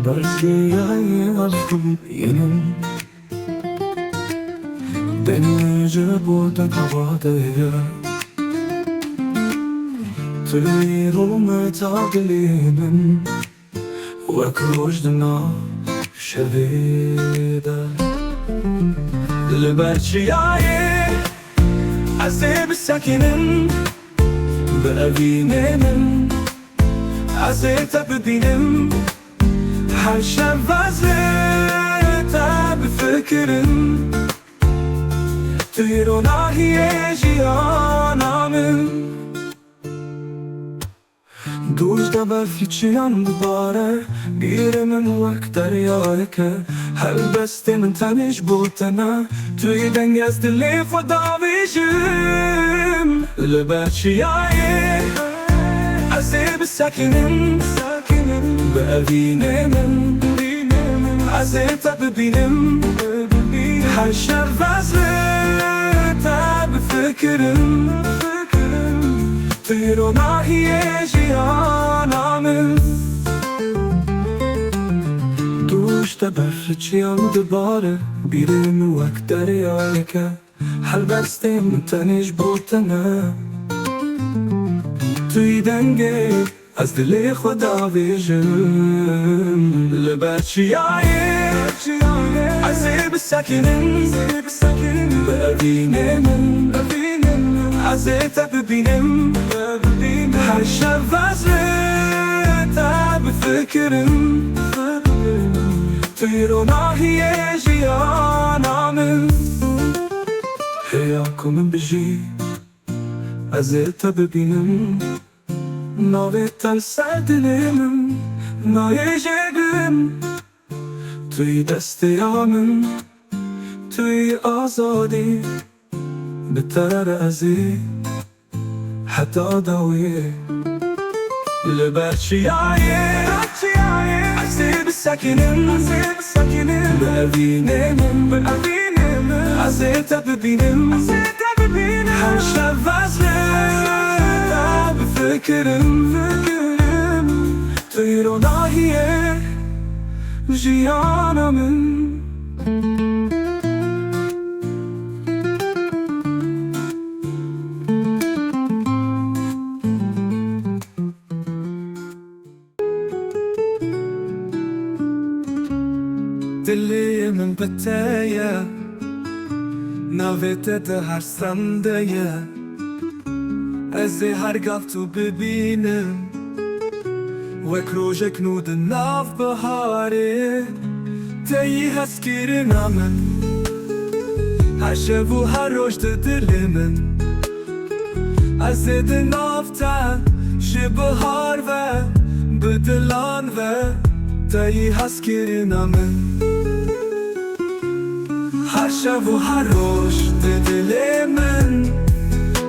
برگی aldım yenim Denice burada havadaya Tüyrum etadilimin وكروجنا شديدة البرشياي عزيب الساكنين بأبينين عزيتا بدينم حاشا فازيتا بفكرن تيرونا هي جيانا من دوجدا بفيتشي عند باره گیره من وقت دریایی که هلبستی من تنش بودنا توی دنگ از دلی خدا بیشم لبرچیایی عزیب ساکنم بأبینه من عزیب تا ببینم هر شب وزلتا بفکرم توی روناهی جیانم دوشتا بفرچی دوباره بیرم وقت دریایی که حل بسته من تنش بودنا توی دنگه از دل خدا بیشم لبرچیایی عزیب ساکنم بأبینه من عزیتا ببینم هر شب وزلتا بفکرم توی روناهی جیانم هیاکم بجی عزیتا ببینم ناویتن سردلیم نایجگم توی دستیامم توی آزادی بترر ازی حتی داوی لبرچیایی عزیب ساکنم بأبینم عزیتا ببینم هر شب وزلتا بفکرم توی روناهی جیانم دلی من بتایا نویت ده هر سندیا از هر گفت تو ببینم وک روژک نود ناف بهاره تایی هست کیرنا من هر شب و هر روز دل من از ده ناف تا شبهار و بدلان و تایی هست کیرنا من هر شب و هر روز دل من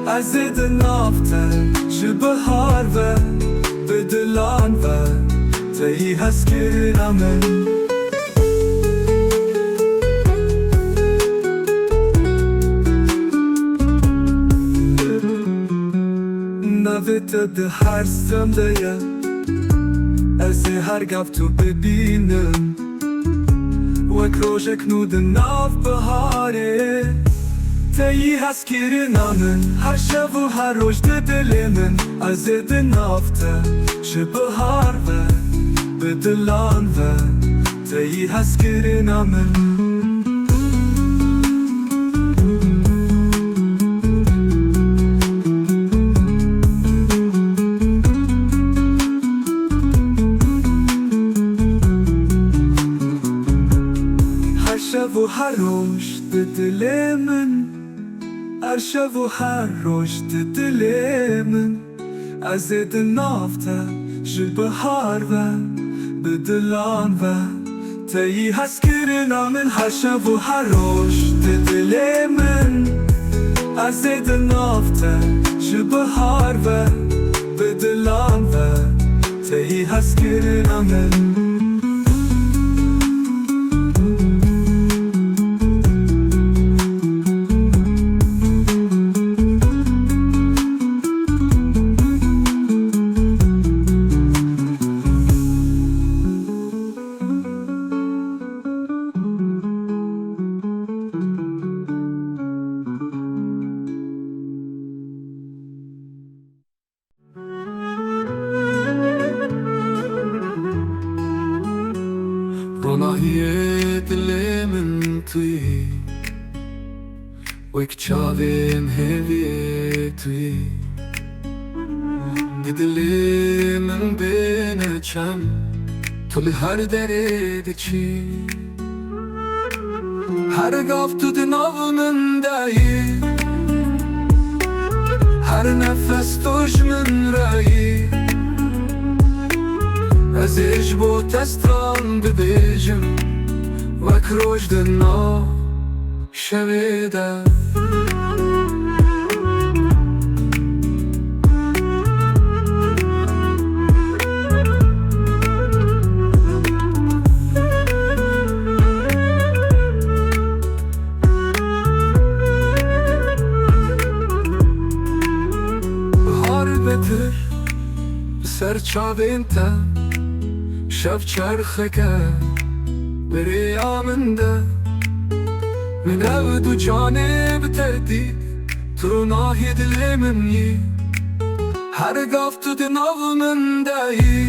از ده نافتن شبهار و بدلان و تایی هست کیرنا من نویت ده هر سندیا از هر گفت تو ببینم وک روژک نود ناف بهاره تایی هست کیرنا من هر شب و هر روز دل من از ده نافته شبهار و بدلان و تایی هست کیرنا من و هر روز دل من هر شب و هر روز دل من از ده نافته شبهار و بدلان و تایی هست کیرنا من هر شب و هر روز دل من از ده نافته شبهار و بدلان و تایی هست کیرنا من Ronahiye dilimin tui Wek çavim heviye tui Dilimin beni çem Tuli her derede çi Her gaftu dinavımın dahi Her nefes tujmin rahi Ez iş bu testran bibijim Vek roj dina şevide Betir ser çavên te şev çerxeke beriya min de min ev du canê bi tedî tu nahî dilê min yî her gav tu di nav min de yî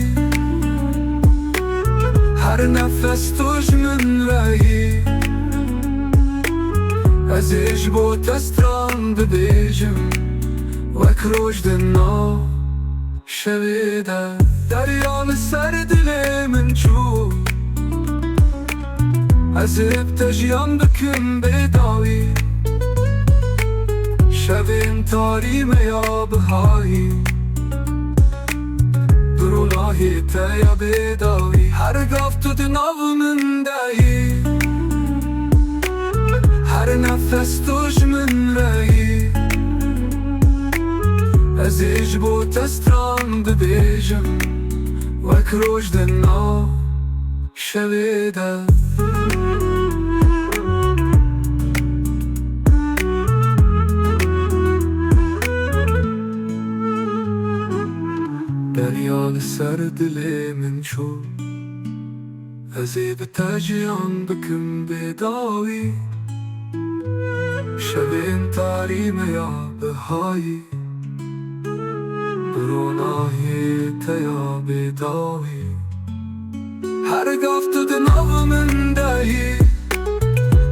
her nefes tu ji min re yî ez ê ji bo te stran bibêjim Vek roj dina şevide Deryanı ser dilê min çû Ez ê bi te jiyan bikim bêdawî Şevên tarî me ya bihayî Bi ronahê te ya bêdawî Her gav tu di nav min de yî Her nefes tu ji min re yî Ez ê ji bo te stran bibêjim Wek roj dina şevê de Derya li ser dilê min çû Ez ê bi te jiyan bikim bêdawî Şevên tarî me ya bihayî Ronahê te ya bêdawî Her gav tu di nav min de yî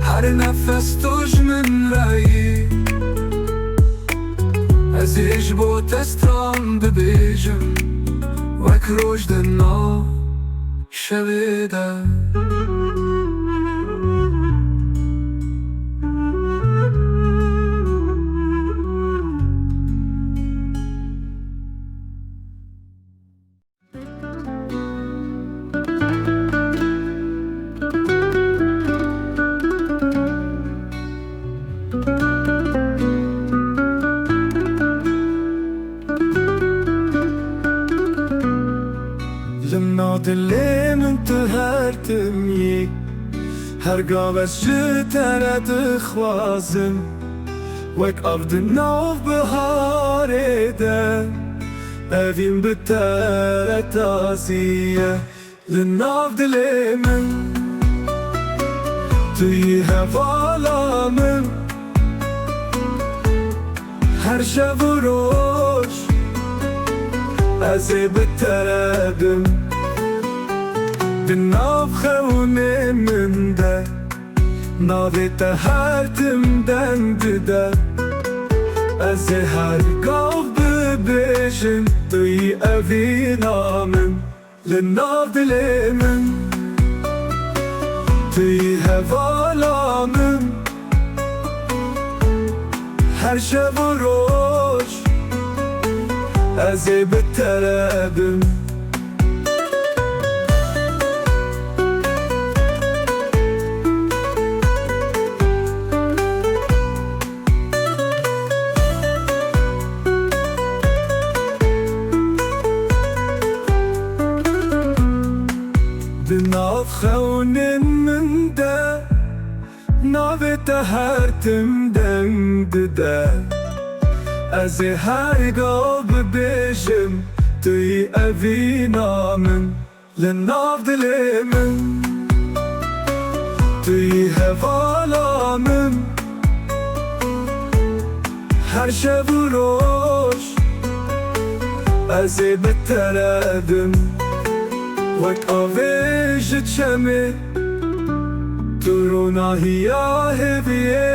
Her nefes tu ji min re yî Ez ê ji bo te stran bibêjim Wek roj dina şevê de Dilê min tu her tim yî Her gav ez ji te re dixwazim Wek av di nav biharê de Evîn bi te re tazî ye Li nav dilê min Tu yî hevala min Her şev û roj Ez ê bi te re bim Di nav xewnê min de Navê te her timden dide Ez ê her gav bibêjim Tu yî evîna min Li nav dilê min Tu yî hevala min Her şev û roj Ez ê bi te re bim Di nav xewnên min de Navê te her timden dide Ez ê her gav bibêjim Tu yî evîna min Li nav dilê min Tu yî hevala min Her şev û roj Ez ê bi te re bim وەک ئاوێژە چەمێ تو ڕۆناهیە هێڤیێ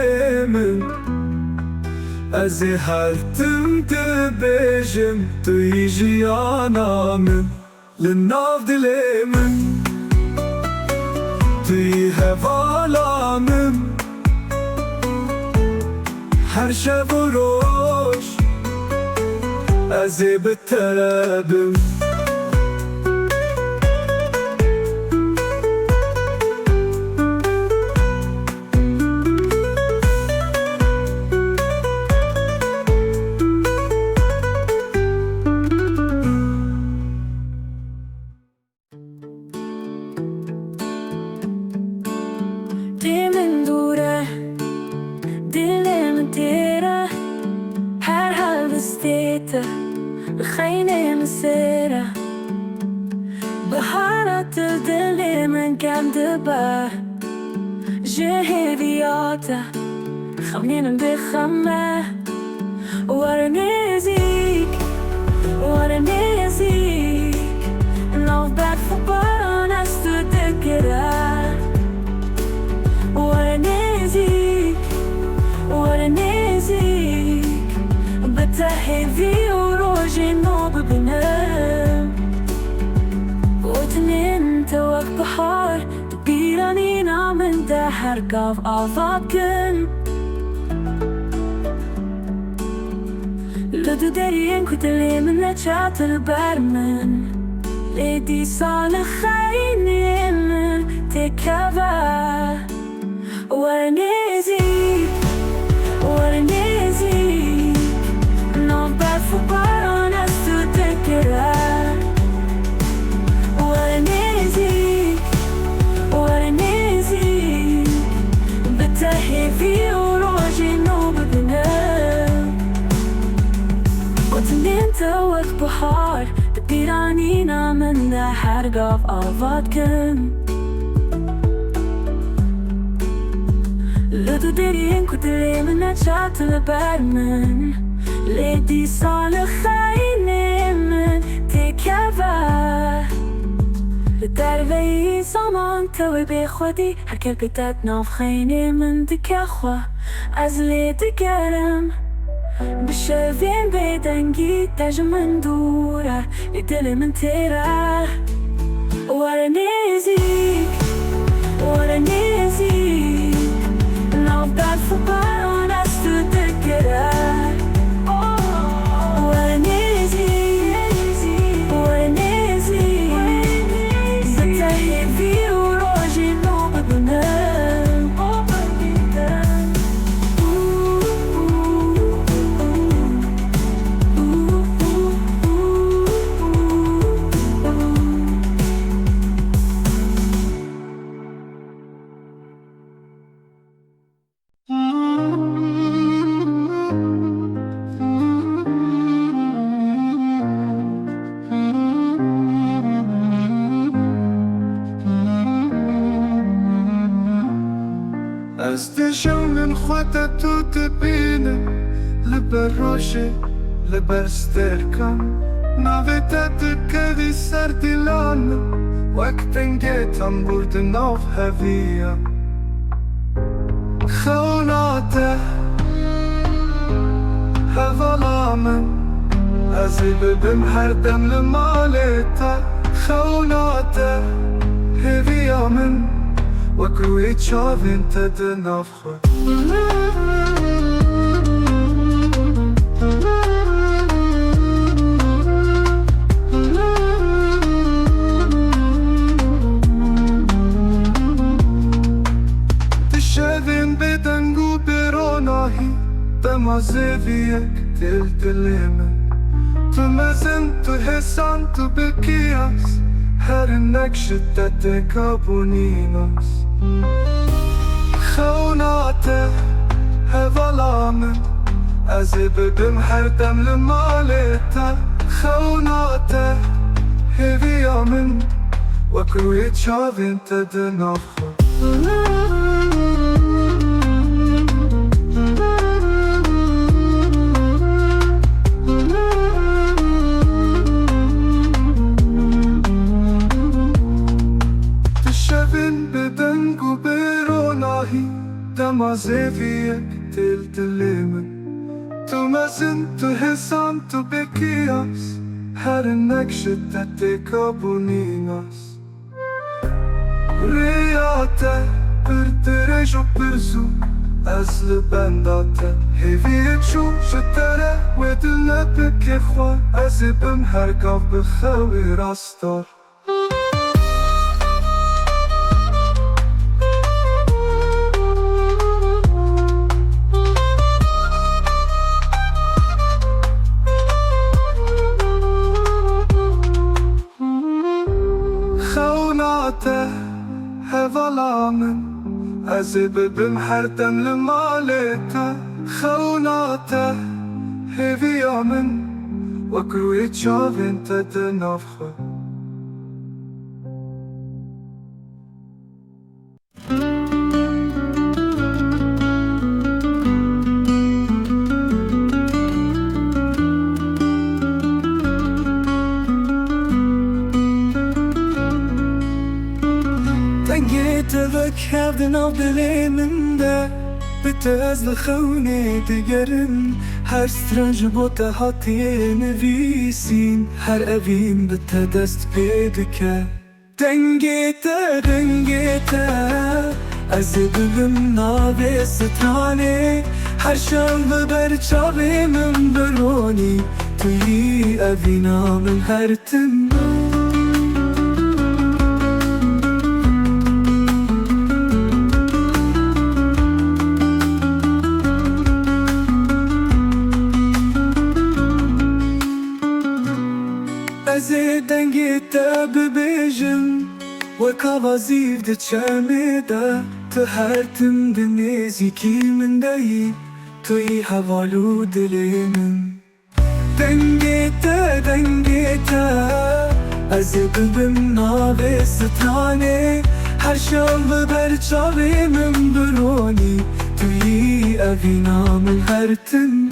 من ئەزێ هەرتم دەبێژم توی ژیانا من لە ناو دلێ من توی هەڤاڵا من هەر شەو و ڕۆژ ئەزێ بتەبم خيني مسيرة بحارة الدل من كندبة جهيرياته خمنين بخمة ورنيزيك نوف بعد فبارون استدكرة ورنيزيك بتهذي وروجي نوب بنام وتنين توك بحار تبيراني نامن ده هرقاف آفاكن لدو دارين كتلي من لجات البرمن لدي صالحين من تكفى ورنيزيك نوبة فبارون استدكرة ورنيزيك بتهي في وروجي نوب بنام وتنين توك بحار تبيرانينا من ده حرقاف آفاتكن لدو دارين كتلي من نجات البرمن لدي صالحين من تكفى لدربي زمان توي بخودي هر كل بتات ناف خيني من دكخوة أزلي دقرم بشوين بدنجي تاج من دورة لدل من تيرا ورنيزيك ناف بعد فبارون استدكرة استشون خواتا تو تبینه لبر روشه لبر سترکم ناویتا تکدی سر دیلانه وقتن گیتم برد ناف هویه خوناته هوالا من ازی ببم هر دم لمالتا خوناته هویه من وكروي تشاف انت دنافخه تشاذن بدنگو بروناهي تمازيفيك تلتلمن تمازن تحسان تبكياس هر النكش تتكابونيناس خوناته هوالا من ازي ببم هر دم لمالتا خوناته هويا من وكروي تشاف انت دنافخه دما زيفيك تلتلمن تو ما زنت حسام تو بكياس هر نكشت تتكابونيناس رياته برترج و برزو از لبنداته هیویت شو شتره و دل بکی خواه از بم هر گاف بخوی راستار خوناته هوالا من از ببم هر دم لمالته خوناته هیویا من وکروی چاوین تدناف خو Havden av dileminde Betezli khune digerin Her strange bota hatiye nevisin Her evim bete dest pedike Dengete dengete Ez bugün nave strane Her şan ber çavimim beroni Tuyi evina min her tim دنگیت ببیجم و کاوازیف ده چمیده تو هر تم دنیزی کی من دهی توی حوالو دلی من دنگیت از ببم ناوی سترانه هر شام ببر چاوی من برونی توی اوینا من هر تم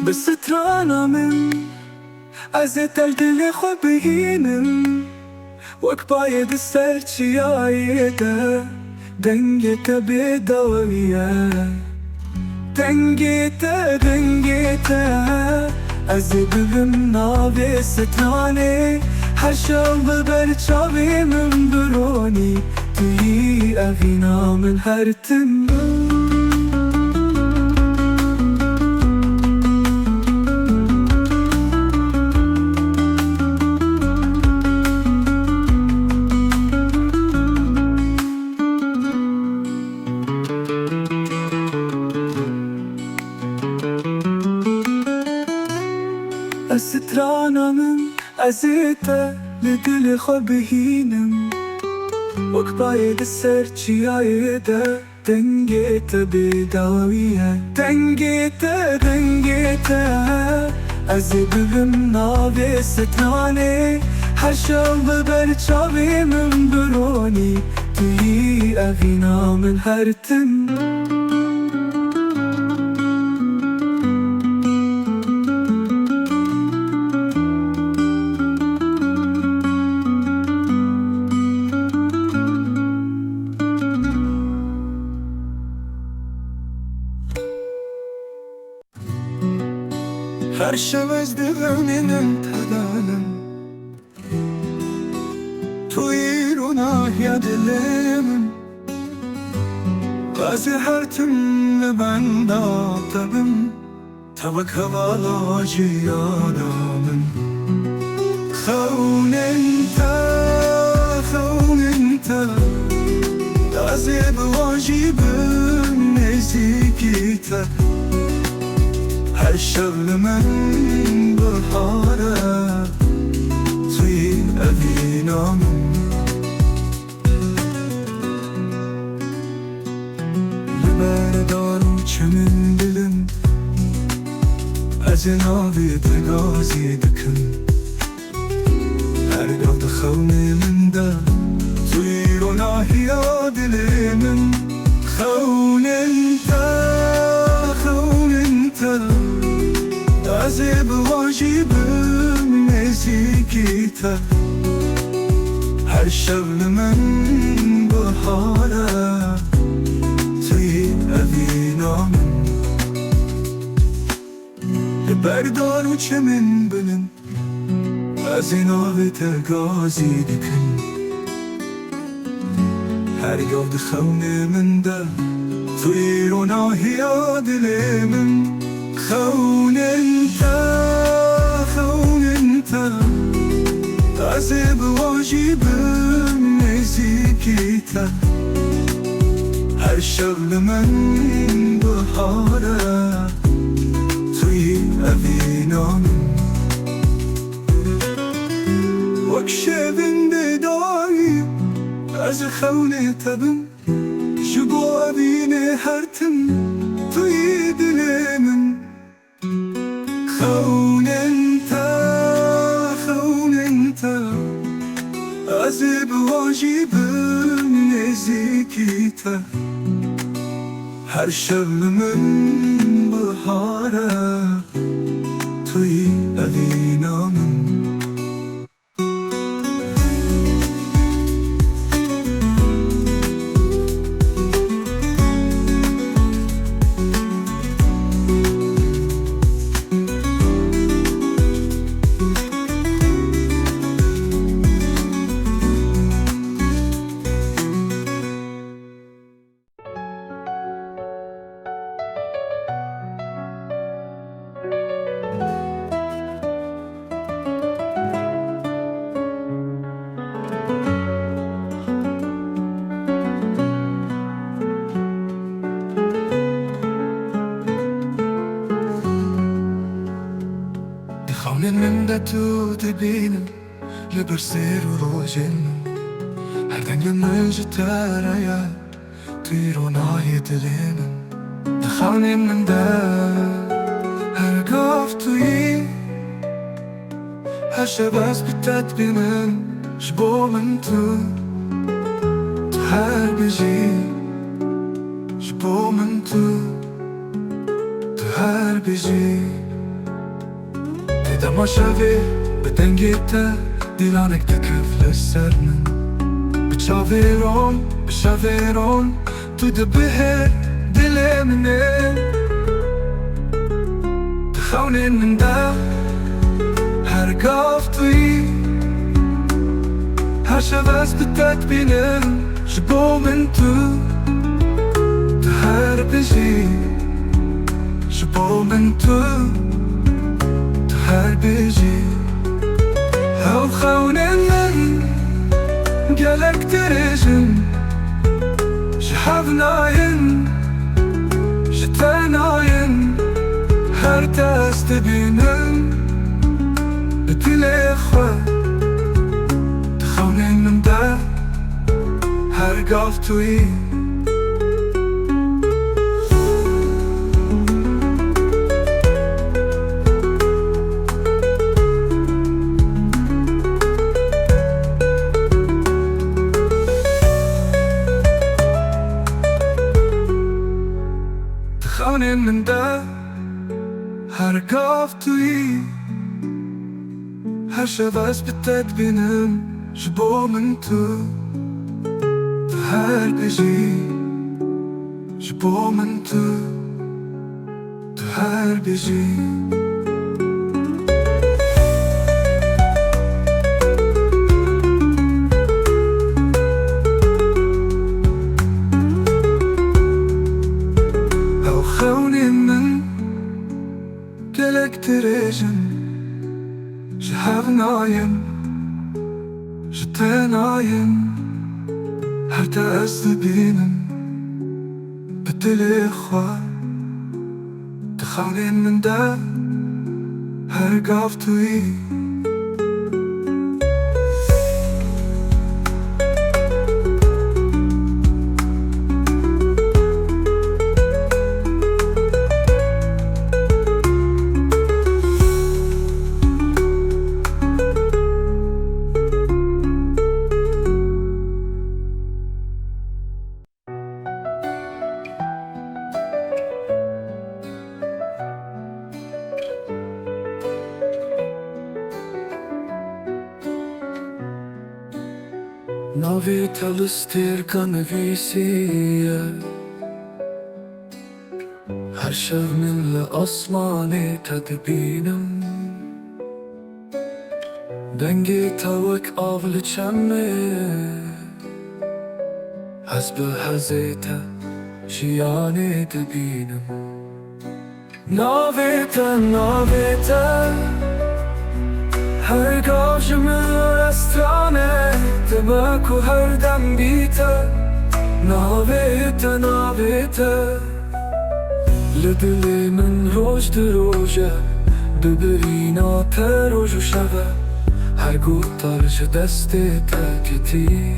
بسترانا من از تل دل خو بهینم وک باید سر چیایده دنگت بداویه دنگت از ببم ناوی سترانه هر شام ببر چاوی من برونی توی اوینا من هر تم سترانا من ازیته لدل خو بهینم وک باید سر چیایده دنگت بداویه دنگت از ببم ناوی سترانه هر شام ببر چاوی من برونی توی اوینا من هر تم Her şevez divinin tadalim Tuyiruna ya dilimin Gazi her tümlü benda tabim Tabak havalı ciyadamın خون انت Gazi bevacibim nezikite Her şevl men bahare Tuy evinam Liberdar çemin dilim Ez navi tegazi dikin Her gavda khawni min da Tuy ronahiya dilimin خون انت واجبim nezikite her şevlimin bahara Tüy evinam Berdar و çemin bilin از این آوت گازی دکن هر یاد خونه من ده توی رو ناهیا دل من خون انت از بواجبم نزیکیته هر شغل من بحاره توی اوینام وک شوینده داریم از خونه تبم جبو اوینه هرتم توی دل من خون انت از بواجبم نزیکیته هر شغلمın bahara توی اوینامم من ده تو دبینم لبر سیر و روژنم هر دنگ منج ترایا توی رونای دلیم دخانم من ده هر گفت توی هر شباز بتات بینم جبو من تو هر بجی جبو من تو هر بجی تماشاوی به دنگیته دیلانک تکف لسر من بشاویرون تو دبهر دل منه تخونین من ده هر گاف توی هر شواز بتات بینم جبو من تو هر بجی جبو من تو هر بيجي هاو خونن من قالك ترجم شحفناين شتاناين هر تستبينن بتليخوة تخونن من ده هر قاف توي من ده هر قاف توی هر شواز بتات بینم جبو من تو هر بجی جبو من تو هر بجی تريجن شحفناين شتاناين هر تأسبينن بتليخوة تخونين من ده هر قاف توي ناوی تلستیر کنویسیه هر شب من لآسمانی تدبینم دنگی توک آول چمه حسب حزیتا جیانی دبینم ناویتا هر گاش من رستانه دمکو هر دم بیتا ناویتا لدلی من روش دروجه ببرینا تا روش شوه هر گوتارش دستی تاکتی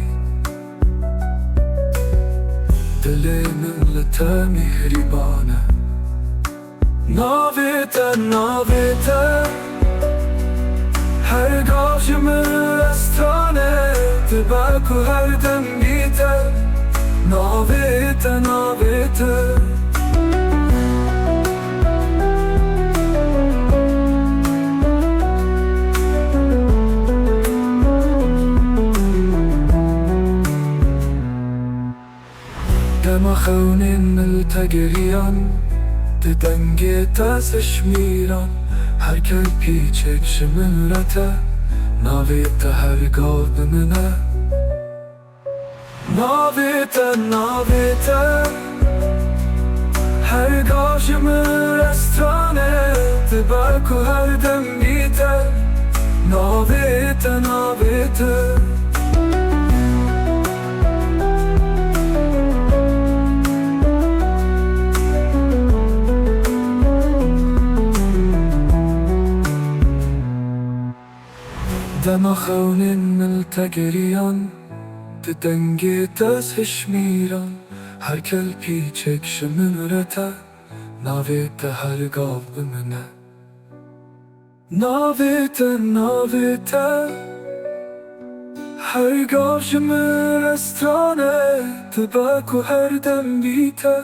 دلی من لتا مهربانه ناویتا هر گاش من رستانه دبکو هر دم بیتا ناویتا دم خونین ملتگریان دنگی تاسش میران هر کل پیچک شمرته ناویتا هر گاو بمنه ناویتا هر گاو شمرستانه دبکو هر دم بیتا ناویتا دم خونین ملتگریان دنگی تاسش میران هر کل پیچک شمرته ناویتا هر گاو بمنه ناویتا هر گاو شمرستانه دبکو هر دم بیتا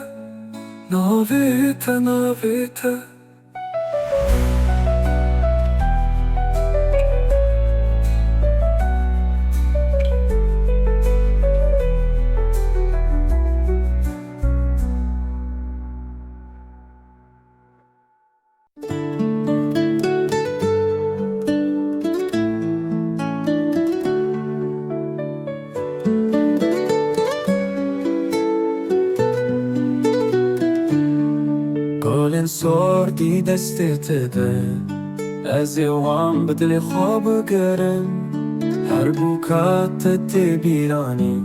ناویتا گلن سردی دستت ده از یوام بدل خواب گرم هر بوکات تی بیرانی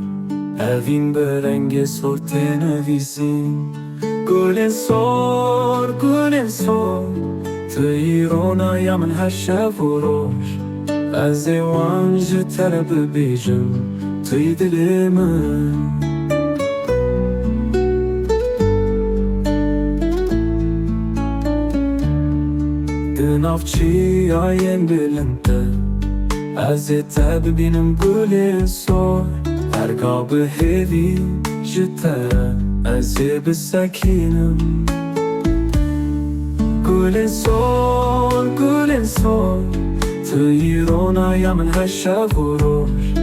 اوین برنگ سرت نویسی گلن سر تیرونا یا من هر شب و روش از یوام جتر ببیجم توی دل من نافچی آین بلنده از تا ببینم گل سر هرگاه به هیوی جتر از بسکینم گل سر توی رونا من هر شب و روش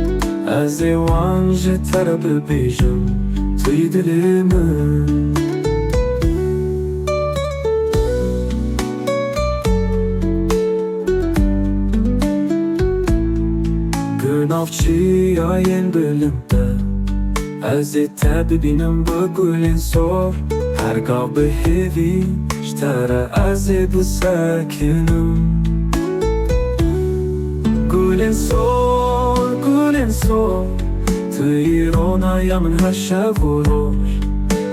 از وان جتر ببیجم توی دل من نافچی آین بلنده از تا ببینم با گلین سر هرگاه به هیوی جتر از بسکنم گلین سر توی رونا من هر شب و روش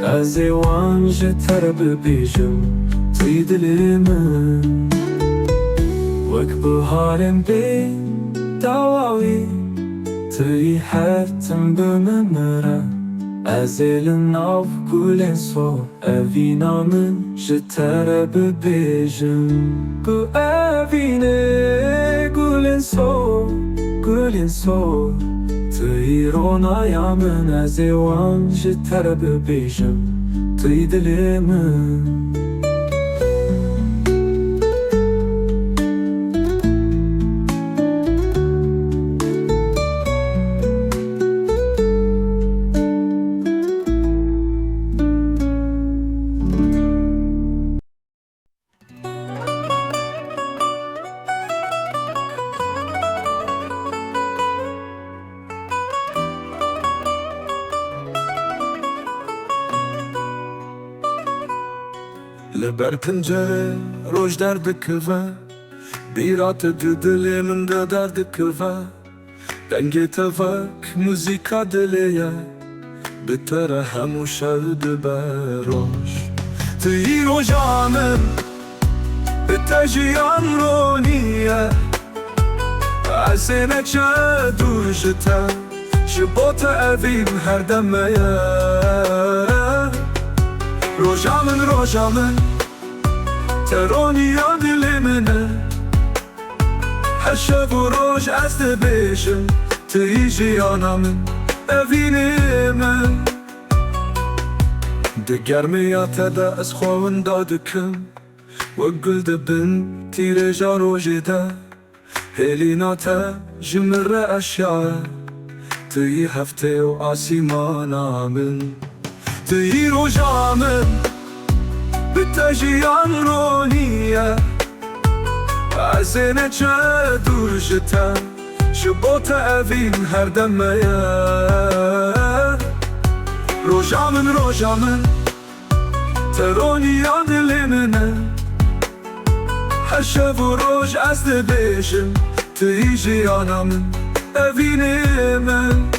از وان جتر ببیجم توی دل من وک بهارم بی دواوی توی حتم بممره از ناف گلین سر اوینا من جتر ببیجم گو اوینه گلین سر توی رونا من از وان جتر ببیجم توی دل من لبر پنجره روش درد کفه بیرات دلی من ده درد کفه رنگ تفک موزیکا دلیه بتره همو شد بروش تی روژا من بتجیان رونیه عزینه چه دور جته شبوت اویم هر دمه روژا من ترونیا دلی منه هر شب و روز از دبیشم تی جیانا من اوینه من ده گرمیات ده از خوان دادکم و گل دبن تیر جا روژی ده هلیناتا جمره اشیاء تی هفته و آسیمانا من تی روژا من بتجیان رونیه عزینه چه دور جته شبوت اوین هر دمه روژا من ترونیا دلی منه هر شب و روز از دبیشم تی جیانا من اوینه من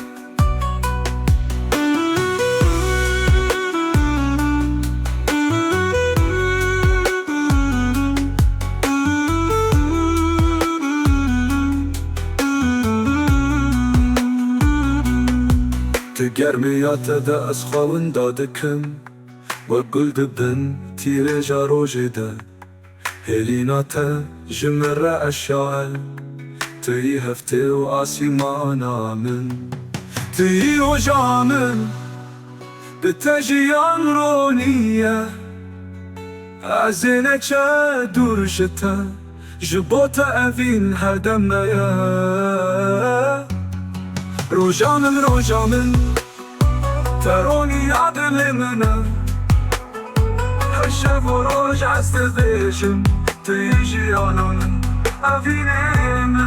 تی گرمیات ده از خوان دادکم و گل دبن تیر جا روژی ده هلیناتا جمره اشیاء تی هفته و آسیمانا من تی روژا من بتجیان رونیه عزینه چه دور جته جبوت اوین هر دمه روژا من ترونیا دلی منه هر شب و روز از دبیشم تی جیانا من اوینه من